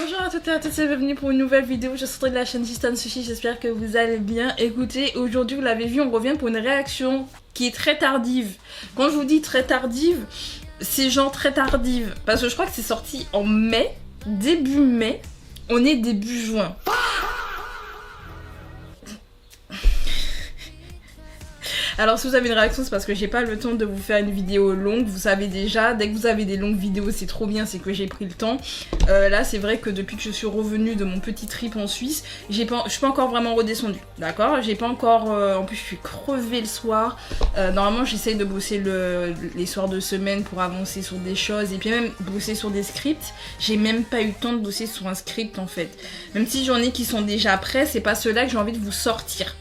Bonjour à toutes et à tous et bienvenue pour une nouvelle vidéo. Je suis de la chaîne Sistan Sushi, j'espère que vous allez bien. Écoutez, aujourd'hui vous l'avez vu, on revient pour une réaction qui est très tardive. Quand je vous dis très tardive, c'est genre très tardive. Parce que je crois que c'est sorti en mai, début mai, on est début juin. Alors si vous avez une réaction, c'est parce que j'ai pas le temps de vous faire une vidéo longue. Vous savez déjà, dès que vous avez des longues vidéos, c'est trop bien, c'est que j'ai pris le temps. Là c'est vrai que depuis que je suis revenue de mon petit trip en Suisse, je suis pas encore vraiment redescendue, d'accord? J'ai pas encore, en plus je suis crevée le soir. Normalement j'essaye de bosser les soirs de semaine pour avancer sur des choses et puis même bosser sur des scripts. J'ai même pas eu le temps de bosser sur un script en fait. Même si j'en ai qui sont déjà prêts, c'est pas ceux-là que j'ai envie de vous sortir.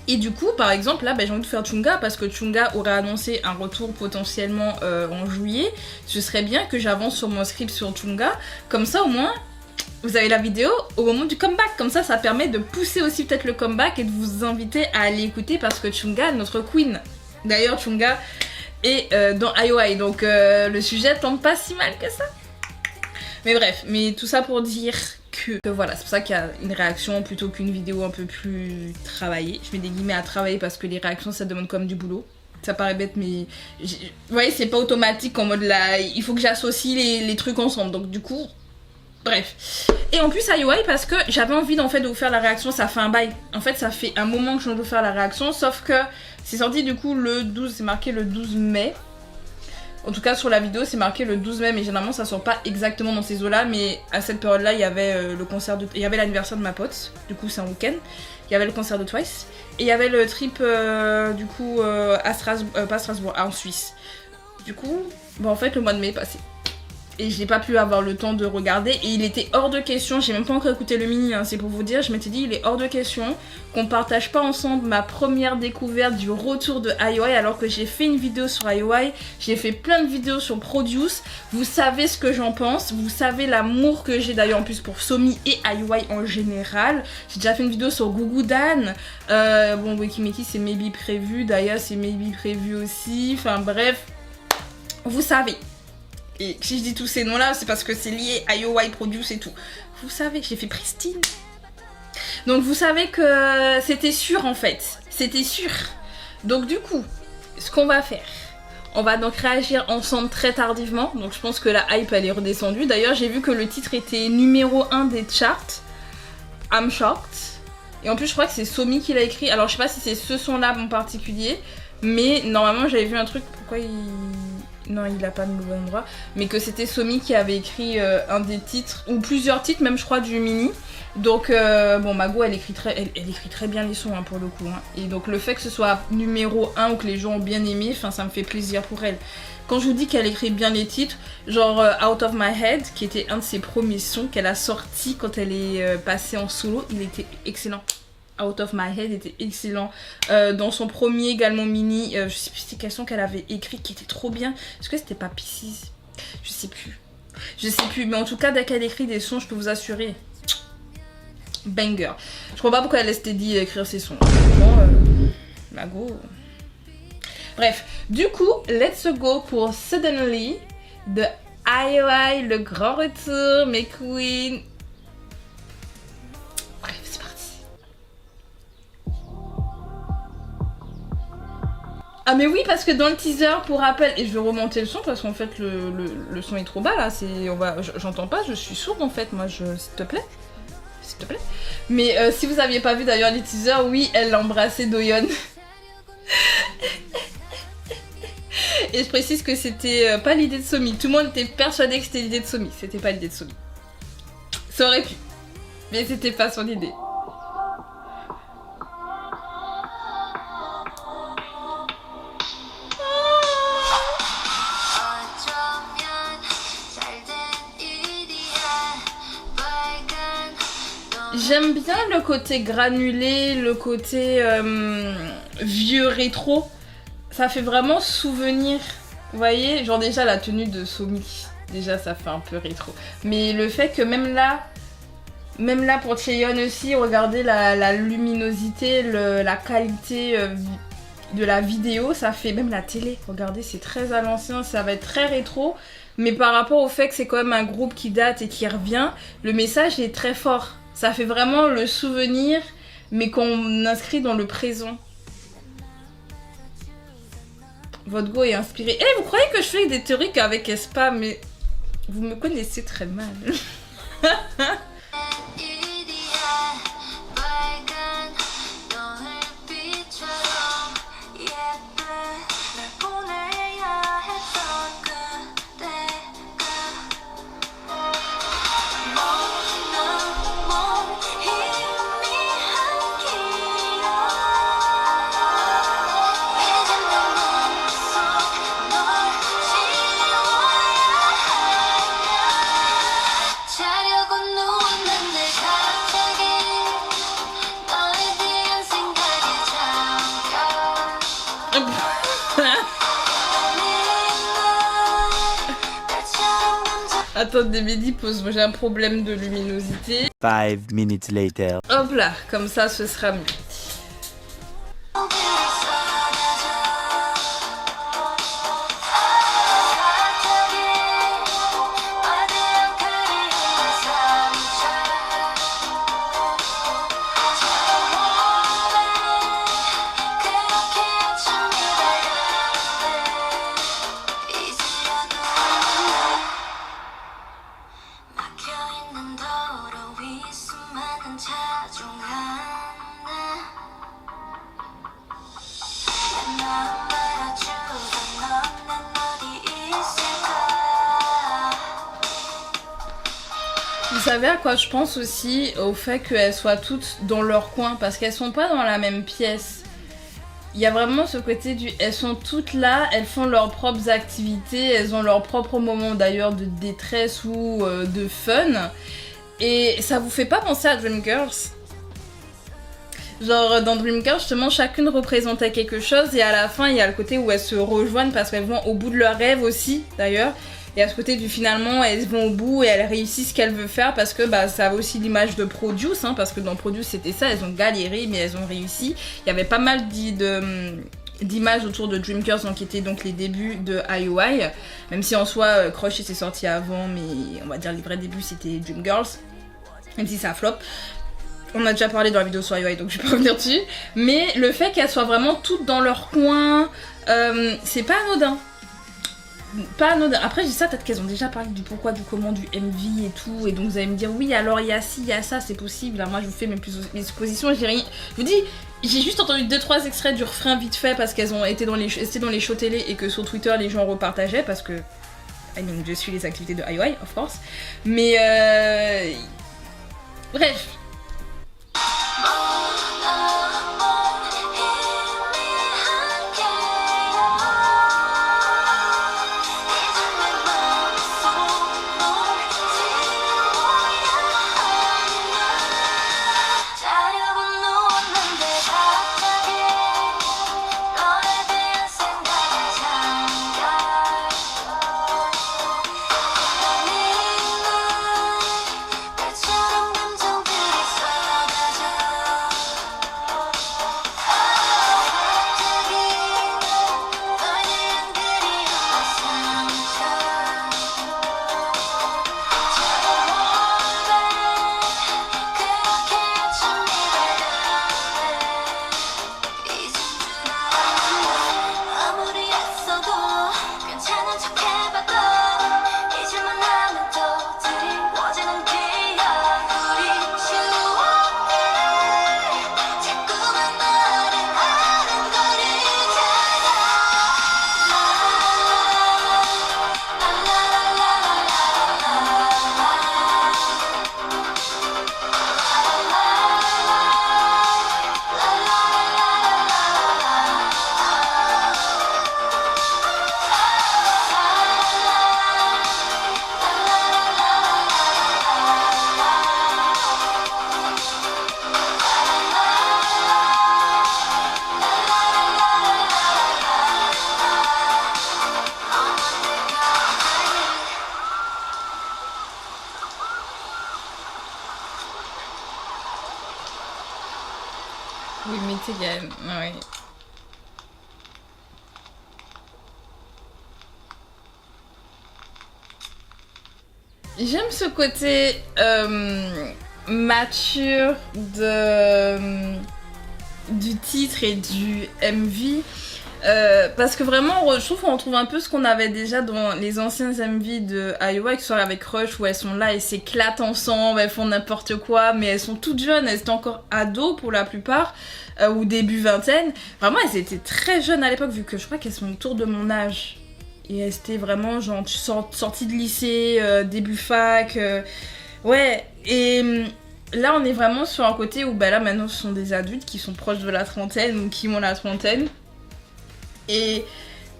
Et du coup, par exemple, là, j'ai envie de faire Chunga parce que Chunga aurait annoncé un retour potentiellement en juillet. Ce serait bien que j'avance sur mon script sur Chunga. Comme ça, au moins, vous avez la vidéo au moment du comeback. Comme ça, ça permet de pousser aussi peut-être le comeback et de vous inviter à aller écouter parce que Chunga est notre queen. D'ailleurs, Chunga est dans IOI, donc le sujet tombe pas si mal que ça. Mais bref, mais tout ça pour dire que voilà, c'est pour ça qu'il y a une réaction plutôt qu'une vidéo un peu plus travaillée. Je mets des guillemets à travailler parce que les réactions ça demande comme du boulot. Ça paraît bête mais vous voyez c'est pas automatique en mode là, il faut que j'associe les trucs ensemble. Donc du coup, bref. Et en plus IOI parce que j'avais envie en fait de vous faire la réaction, ça fait un bail. En fait ça fait un moment que je viens de vous faire la réaction, sauf que c'est sorti du coup le 12, c'est marqué le 12 mai. En tout cas sur la vidéo c'est marqué le 12 mai mais généralement ça sort pas exactement dans ces eaux là, mais à cette période là il y avait le concert il y avait l'anniversaire de ma pote, du coup c'est un week-end, il y avait le concert de Twice et il y avait le trip du coup à Strasbourg, pas Strasbourg, en Suisse. Du coup bah en fait le mois de mai est passé et j'ai pas pu avoir le temps de regarder et il était hors de question, j'ai même pas encore écouté le mini hein, c'est pour vous dire, je m'étais dit il est hors de question qu'on partage pas ensemble ma première découverte du retour de IOI alors que j'ai fait une vidéo sur IOI, j'ai fait plein de vidéos sur Produce, vous savez ce que j'en pense, vous savez l'amour que j'ai d'ailleurs en plus pour Somi et IOI en général, j'ai déjà fait une vidéo sur Gugudan, bon Wikimeki c'est maybe prévu, d'ailleurs c'est maybe prévu aussi, enfin bref, vous savez. Et si je dis tous ces noms-là, c'est parce que c'est lié à IOI Produce et tout. Vous savez, j'ai fait Pristine. Donc vous savez que c'était sûr en fait. C'était sûr. Donc du coup, ce qu'on va faire, on va donc réagir ensemble très tardivement. Donc je pense que la hype elle est redescendue. D'ailleurs j'ai vu que le titre était numéro 1 des charts. I'm shocked. Et en plus je crois que c'est Somi qui l'a écrit. Alors je sais pas si c'est ce son-là en particulier. Mais normalement j'avais vu un truc, pourquoi il... Non, il a pas de nouveau endroit. Mais que c'était Somi qui avait écrit un des titres, ou plusieurs titres même je crois du mini. Donc bon, Mago elle écrit très bien les sons hein, pour le coup. Hein. Et donc le fait que ce soit numéro 1 ou que les gens ont bien aimé, ça me fait plaisir pour elle. Quand je vous dis qu'elle écrit bien les titres, genre Out of My Head, qui était un de ses premiers sons qu'elle a sorti quand elle est passée en solo, il était excellent. Out of My Head était excellent. Dans son premier également mini, je sais plus c'était quel son qu'elle avait écrit qui était trop bien. Est-ce que c'était pas Pisces? Je sais plus. Je sais plus, mais en tout cas dès qu'elle écrit des sons, je peux vous assurer. Banger. Je crois pas pourquoi elle laisse Teddy écrire ses sons. Bon, Mago. Bref, du coup, let's go pour Suddenly de IOI, le grand retour, mes queens. Ah mais oui parce que dans le teaser pour rappel, et je vais remonter le son parce qu'en fait le son est trop bas là, j'entends pas, je suis sourde en fait, moi s'il te plaît. Mais si vous aviez pas vu d'ailleurs les teasers, oui elle l'a embrassé Doyeon. Et je précise que c'était pas l'idée de Somi, tout le monde était persuadé que c'était l'idée de Somi, c'était pas l'idée de Somi. Ça aurait pu, mais c'était pas son idée. J'aime bien le côté granulé, le côté vieux rétro. Ça fait vraiment souvenir. Vous voyez, genre déjà la tenue de Somi, déjà ça fait un peu rétro. Mais le fait que même là pour Chaeyeon aussi, regardez la luminosité, la qualité de la vidéo, ça fait même la télé. Regardez, c'est très à l'ancien, ça va être très rétro. Mais par rapport au fait que c'est quand même un groupe qui date et qui revient, le message est très fort. Ça fait vraiment le souvenir, mais qu'on inscrit dans le présent. Votre go est inspiré. Eh, vous croyez que je fais des théories qu'avec Espa, mais vous me connaissez très mal. Attendez, Mehdi, pose-moi, j'ai un problème de luminosité. 5 minutes later. Hop là, comme ça ce sera mieux. Vous savez à quoi je pense aussi? Au fait qu'elles soient toutes dans leur coin, parce qu'elles sont pas dans la même pièce. Il y a vraiment ce côté du... Elles sont toutes là, elles font leurs propres activités, elles ont leurs propres moments d'ailleurs de détresse ou de fun. Et ça vous fait pas penser à Dreamgirls? Genre dans Dreamgirls justement chacune représentait quelque chose et à la fin il y a le côté où elles se rejoignent parce qu'elles vont au bout de leurs rêves aussi d'ailleurs. Et à ce côté du finalement elles vont au bout et elles réussissent ce qu'elles veulent faire parce que bah, ça a aussi l'image de Produce hein, parce que dans Produce c'était ça, elles ont galéré mais elles ont réussi. Il y avait pas mal d'images autour de Dreamgirls donc, qui étaient donc les débuts de IOI. Même si en soi Crush était sorti avant mais on va dire les vrais débuts c'était Dreamgirls. Même si ça flop. On a déjà parlé dans la vidéo sur IOI donc je vais pas revenir dessus. Mais le fait qu'elles soient vraiment toutes dans leur coin, c'est pas anodin. Pas anodin. Après je dis ça, peut-être qu'elles ont déjà parlé du pourquoi, du comment, du MV et tout. Et donc vous allez me dire oui alors il y a ci, il y a ça, c'est possible. Alors moi je vous fais mes suppositions, j'ai rien. Je vous dis, j'ai juste entendu 2-3 extraits du refrain vite fait parce qu'elles ont été dans les shows télé et que sur Twitter les gens repartageaient parce que je suis les activités de IOI of course. Mais bref. Oui, mais tu sais, ouais. J'aime ce côté mature du titre et du MV. Parce que vraiment, je trouve qu'on retrouve un peu ce qu'on avait déjà dans les anciens MV de IOI, que ce soit avec Rush, où elles sont là et s'éclatent ensemble, elles font n'importe quoi, mais elles sont toutes jeunes, elles étaient encore ados pour la plupart, ou début vingtaine. Vraiment, elles étaient très jeunes à l'époque, vu que je crois qu'elles sont autour de mon âge. Et elles étaient vraiment genre sorties de lycée, début fac, ouais, et là on est vraiment sur un côté où bah là maintenant ce sont des adultes qui sont proches de la trentaine ou qui ont la trentaine. Et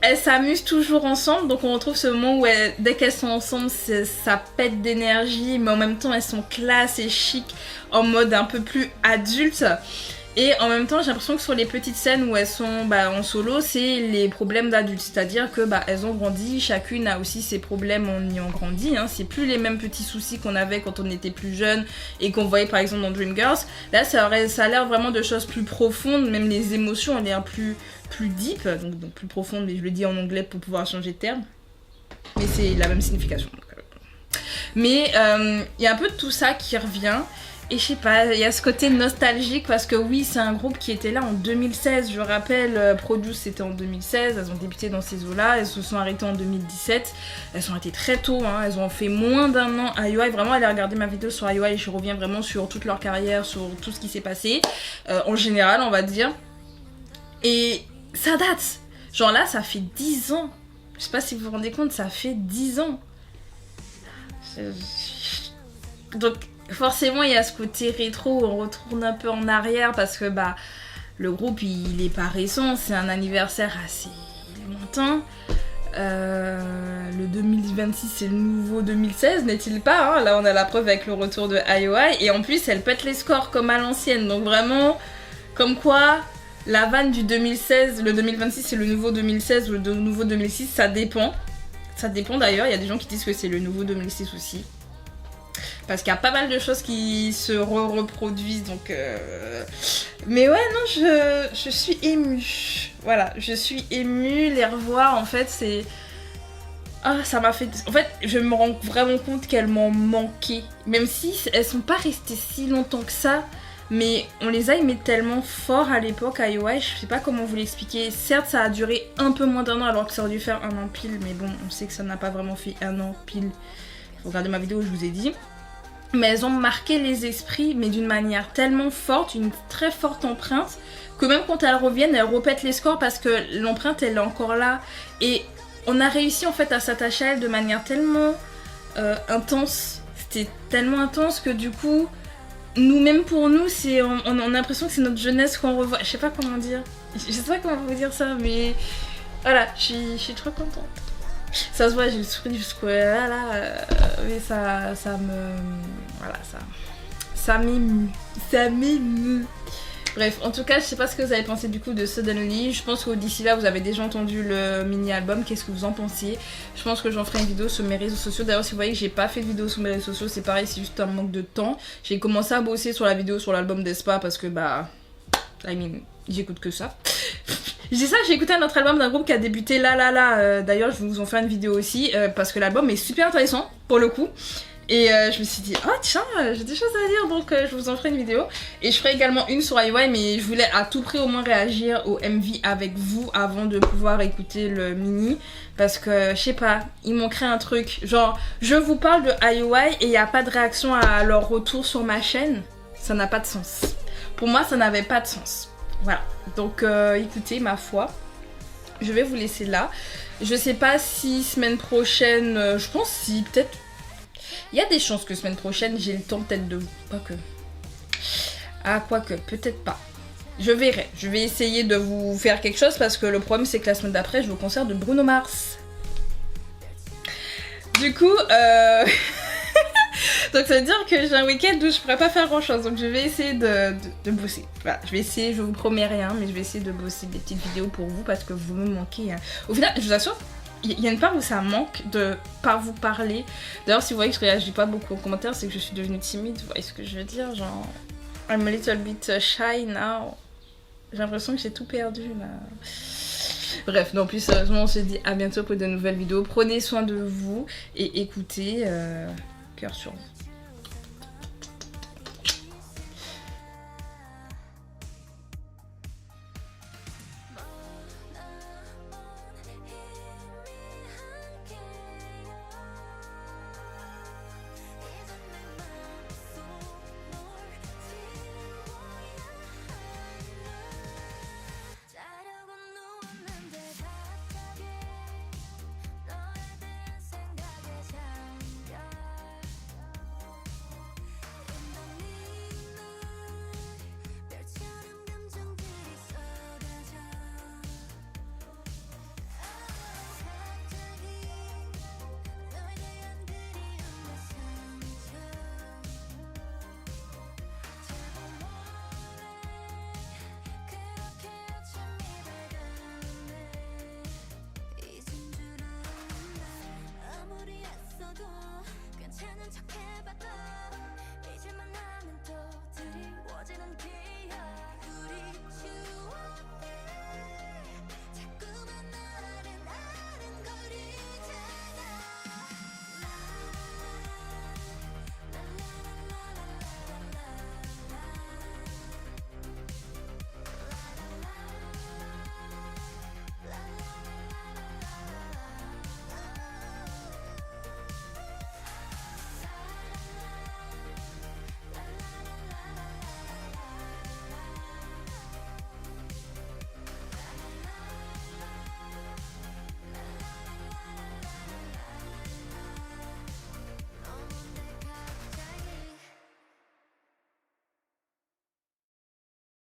elles s'amusent toujours ensemble, donc on retrouve ce moment où dès qu'elles sont ensemble, ça pète d'énergie, mais en même temps elles sont classe et chic, en mode un peu plus adulte. Et en même temps, j'ai l'impression que sur les petites scènes où elles sont en solo, c'est les problèmes d'adultes. C'est-à-dire que elles ont grandi, chacune a aussi ses problèmes en ayant grandi. Hein. C'est plus les mêmes petits soucis qu'on avait quand on était plus jeune et qu'on voyait par exemple dans Dreamgirls. Là, ça a l'air vraiment de choses plus profondes, même les émotions ont l'air plus deep, donc plus profondes, mais je le dis en anglais pour pouvoir changer de terme. Mais c'est la même signification. Mais y a un peu de tout ça qui revient. Et je sais pas, il y a ce côté nostalgique parce que oui, c'est un groupe qui était là en 2016. Je rappelle, Produce c'était en 2016, elles ont débuté dans ces eaux-là, elles se sont arrêtées en 2017. Elles sont arrêtées très tôt, hein. Elles ont fait moins d'un an à IOI. Vraiment, allez regarder ma vidéo sur IOI et je reviens vraiment sur toute leur carrière, sur tout ce qui s'est passé, en général, on va dire. Et ça date. Genre là, ça fait 10 ans. Je sais pas si vous vous rendez compte, ça fait 10 ans. Donc forcément, il y a ce côté rétro où on retourne un peu en arrière parce que le groupe il est pas récent, c'est un anniversaire assez longtemps. Le 2026 c'est le nouveau 2016, n'est-il pas hein. Là on a la preuve avec le retour de IOI et en plus elle pète les scores comme à l'ancienne, donc vraiment comme quoi la vanne du 2016, le 2026 c'est le nouveau 2016 ou le nouveau 2006, ça dépend. Ça dépend d'ailleurs, il y a des gens qui disent que c'est le nouveau 2006 aussi. Parce qu'il y a pas mal de choses qui se reproduisent, donc... Mais ouais, non, je suis émue. Voilà, je suis émue, les revoir, en fait, c'est... Ah, ça m'a fait... En fait, je me rends vraiment compte qu'elles m'ont manqué. Même si elles sont pas restées si longtemps que ça, mais on les a aimées tellement fort à l'époque, à IOI, je sais pas comment vous l'expliquer. Certes, ça a duré un peu moins d'un an, alors que ça aurait dû faire un an pile, mais bon, on sait que ça n'a pas vraiment fait un an pile. Regardez ma vidéo, je vous ai dit. Mais elles ont marqué les esprits, mais d'une manière tellement forte, une très forte empreinte, que même quand elles reviennent, elles repètent les scores parce que l'empreinte, elle est encore là. Et on a réussi en fait à s'attacher à elle de manière tellement intense. C'était tellement intense que du coup, nous-mêmes pour nous, on a l'impression que c'est notre jeunesse qu'on revoit. Je sais pas comment dire. Je sais pas comment vous dire ça, mais voilà, je suis trop contente. Ça se voit, j'ai le sourire jusqu'au là, mais ça me... Voilà, ça m'émue. Ça m'émue. Bref, en tout cas, je sais pas ce que vous avez pensé du coup de Suddenly. Je pense que d'ici là, vous avez déjà entendu le mini-album. Qu'est-ce que vous en pensiez? Je pense que j'en ferai une vidéo sur mes réseaux sociaux. D'ailleurs, si vous voyez que j'ai pas fait de vidéo sur mes réseaux sociaux, c'est pareil, c'est juste un manque de temps. J'ai commencé à bosser sur la vidéo sur l'album d'Espa parce que j'écoute que ça. Je dis ça, j'ai écouté un autre album d'un groupe qui a débuté là. D'ailleurs, je vais vous en faire une vidéo aussi parce que l'album est super intéressant pour le coup. Et je me suis dit, oh tiens, j'ai des choses à dire, donc je vous en ferai une vidéo. Et je ferai également une sur IOI, mais je voulais à tout prix au moins réagir au MV avec vous avant de pouvoir écouter le mini. Parce que, je sais pas, il manquerait un truc. Genre, je vous parle de IOI et il n'y a pas de réaction à leur retour sur ma chaîne. Ça n'a pas de sens. Pour moi, ça n'avait pas de sens. Voilà, donc écoutez, ma foi, je vais vous laisser là. Je sais pas si semaine prochaine, je pense si, peut-être, il y a des chances que semaine prochaine, j'ai le temps peut-être de... Quoique. Ah, quoique, peut-être pas. Je verrai, je vais essayer de vous faire quelque chose parce que le problème c'est que la semaine d'après, je vais au concert de Bruno Mars. Du coup, donc ça veut dire que j'ai un week-end où je pourrais pas faire grand chose, donc je vais essayer de bosser. Voilà, je vais essayer, je vous promets rien, mais je vais essayer de bosser des petites vidéos pour vous parce que vous me manquez. Hein. Au final, je vous assure, il y a une part où ça manque de pas vous parler. D'ailleurs, si vous voyez que je réagis pas beaucoup aux commentaires, c'est que je suis devenue timide, vous voyez ce que je veux dire, genre... I'm a little bit shy now. J'ai l'impression que j'ai tout perdu là. Bref, non, plus sérieusement, on se dit à bientôt pour de nouvelles vidéos. Prenez soin de vous et écoutez... cœur sur vous.